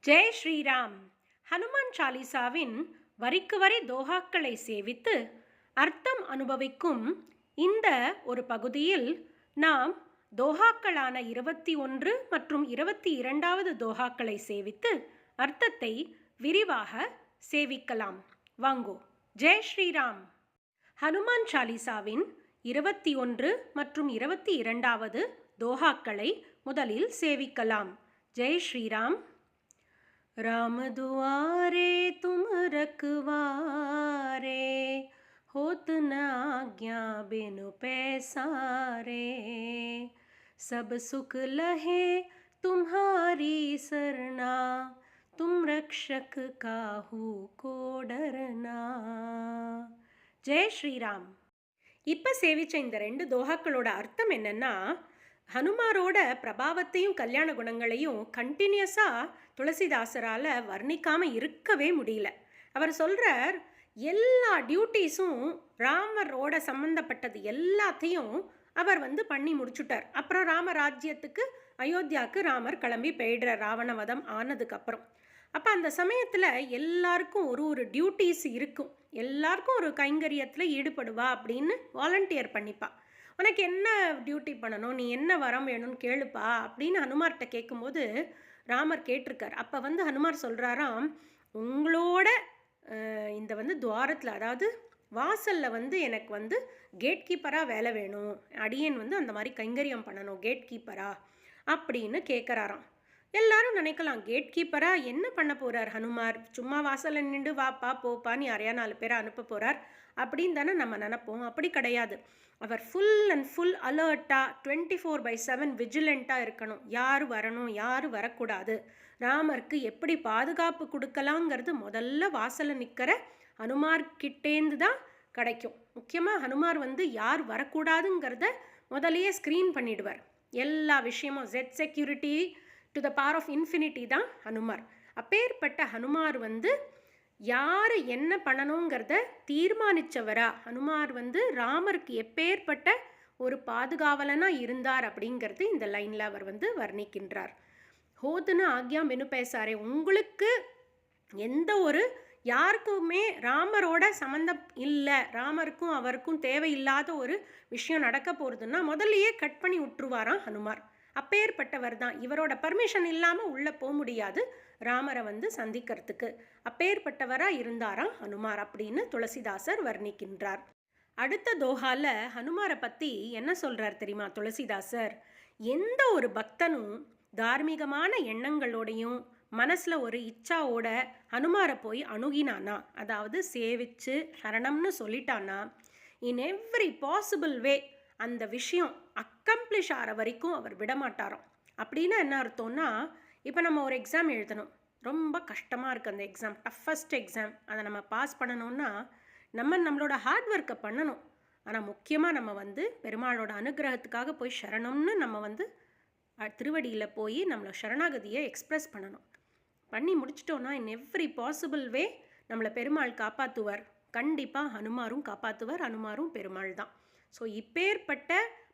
ஜெய் ஸ்ரீராம். ஹனுமான் சாலிசாவின் வரிக்கு வரி தோஹாக்களை சேவித்து அர்த்தம் அனுபவிக்கும் இந்த ஒரு பகுதியில் நாம் தோஹாக்களான 21 மற்றும் 22வது தோஹாக்களை சேவித்து அர்த்தத்தை விரிவாக சேவிக்கலாம். வாங்கோ. ஜெய் ஸ்ரீராம். ஹனுமான் சாலிசாவின் 21 மற்றும் 22வது தோஹாக்களை முதலில் சேவிக்கலாம். ஜெய் ஸ்ரீராம். राम दुआरे तुम रखवारे, होत न आज्ञा बिनु पैसारे, सब सुख लहे तुम्हारी सरना, तुम रक्षक काहू को डरना. जय श्रीराम. இப்போ சேவிச்ச இந்த 2 தோஹாக்களோட அர்த்தம் என்னன்னா, ஹனுமாரோட பிரபாவத்தையும் கல்யாண குணங்களையும் கண்டினியூஸாக துளசிதாசரால் வர்ணிக்காமல் இருக்கவே முடியல. அவர் சொல்கிறார், எல்லா டியூட்டிஸும் ராமரோட சம்மந்தப்பட்டது எல்லாத்தையும் அவர் பண்ணி முடிச்சுட்டார். அப்புறம் ராமராஜ்யத்துக்கு அயோத்தியாவுக்கு ராமர் கிளம்பி போயிடுற ராவணவதம் ஆனதுக்கப்புறம். அப்போ அந்த சமயத்தில் எல்லாருக்கும் ஒரு டியூட்டிஸ் இருக்கும். எல்லாருக்கும் ஒரு கைங்கரியத்தில் ஈடுபடுவா அப்படின்னு வாலண்டியர் பண்ணிப்பா. உனக்கு என்ன டியூட்டி பண்ணணும், நீ என்ன வரம் வேணும்னு கேளுப்பா அப்படின்னு ஹனுமார்கிட்ட கேட்கும்போது ராமர் கேட்டிருக்கார். அப்போ ஹனுமார் சொல்கிறாராம், உங்களோட இந்த துவாரத்தில், அதாவது வாசலில் எனக்கு கேட் கீப்பராக வேலை வேணும், அடியேன் அந்த மாதிரி கைங்கரியம் பண்ணணும் கேட் கீப்பராக அப்படின்னு கேட்குறாராம். எல்லாரும் நினைக்கலாம், கேட் கீப்பராக என்ன பண்ண போகிறார் ஹனுமார், சும்மா வாசலில் நின்று வாப்பா போப்பான்னு யாரையா 4 பேரை அனுப்ப போகிறார் அப்படின்னு தானே நம்ம நினைப்போம். அப்படி கிடையாது. அவர் ஃபுல் அண்ட் ஃபுல் அலர்ட்டாக 24/7 விஜிலண்ட்டாக இருக்கணும். யார் வரணும், யார் வரக்கூடாது, ராமருக்கு எப்படி பாதுகாப்பு கொடுக்கலாங்கிறது முதல்ல வாசலில் நிற்கிற ஹனுமார்கிட்டேந்து தான் கிடைக்கும். முக்கியமாக ஹனுமார் யார் வரக்கூடாதுங்கிறத முதலையே ஸ்க்ரீன் பண்ணிடுவார். எல்லா விஷயமும் jet security to the power of infinity தான் ஹனுமார். அப்பேற்பட்ட ஹனுமார் யார் என்ன பண்ணணுங்கிறத தீர்மானித்தவரா ஹனுமார் ராமருக்கு எப்பேற்பட்ட ஒரு பாதுகாவலனாக இருந்தார் அப்படிங்கிறது இந்த லைனில் அவர் வர்ணிக்கின்றார். ஹோதுன்னு ஆக்யா மெனு பேசாரே, உங்களுக்கு எந்த ஒரு யாருக்குமே ராமரோட சம்மந்தம் இல்லை, ராமருக்கும் அவருக்கும் தேவையில்லாத ஒரு விஷயம் நடக்க போகிறதுன்னா முதல்லையே கட் பண்ணி விட்டுருவாராம் ஹனுமார். அப்பேற்பட்டவர் தான். இவரோட பர்மிஷன் இல்லாமல் உள்ளே போக முடியாது ராமரை சந்திக்கிறதுக்கு. அப்பேற்பட்டவராக இருந்தாராம் ஹனுமார் அப்படின்னு துளசிதாசர் வர்ணிக்கின்றார். அடுத்த தோஹால ஹனுமாரை பற்றி என்ன சொல்கிறார் தெரியுமா துளசிதாசர்? எந்த ஒரு பக்தனும் தார்மீகமான எண்ணங்களோடையும் மனசில் ஒரு இச்சாவோட ஹனுமாரை போய் அணுகினானா, அதாவது சேவிச்சு சரணம்னு சொல்லிட்டானா, இன் எவ்ரி பாசிபிள் வே அந்த விஷயம் அக்கம்ப்ளிஷ் ஆகிற வரைக்கும் அவர் விடமாட்டாராம். அப்படின்னா என்ன அர்த்தம்னா, இப்போ நம்ம ஒரு எக்ஸாம் எழுதணும், ரொம்ப கஷ்டமாக இருக்குது அந்த எக்ஸாம், டஃபஸ்ட் எக்ஸாம், அதை நம்ம பாஸ் பண்ணணும்னா நம்மளோட ஹார்ட் ஒர்க்கை பண்ணணும். ஆனால் முக்கியமாக நம்ம பெருமாளோட அனுகிரகத்துக்காக போய் சரணம்னு நம்ம திருவடியில் போய் நம்மளோட சரணாகதியை எக்ஸ்ப்ரெஸ் பண்ணணும். பண்ணி முடிச்சிட்டோன்னா இன் எவ்ரி பாசிபிள் வே நம்மளை பெருமாள் காப்பாற்றுவார். கண்டிப்பாக ஹனுமாரும் காப்பாற்றுவார். ஹனுமாரும் பெருமாள் தான். ஸோ இப்பேற்பட்ட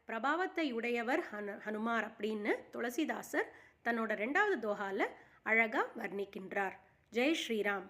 பிரபாவத்தை உடையவர் ஹனுமார் அப்படின்னு துளசிதாசர் தன்னோட 2வது தோஹால அழகாக வர்ணிக்கின்றார். ஜெய் ஸ்ரீராம்.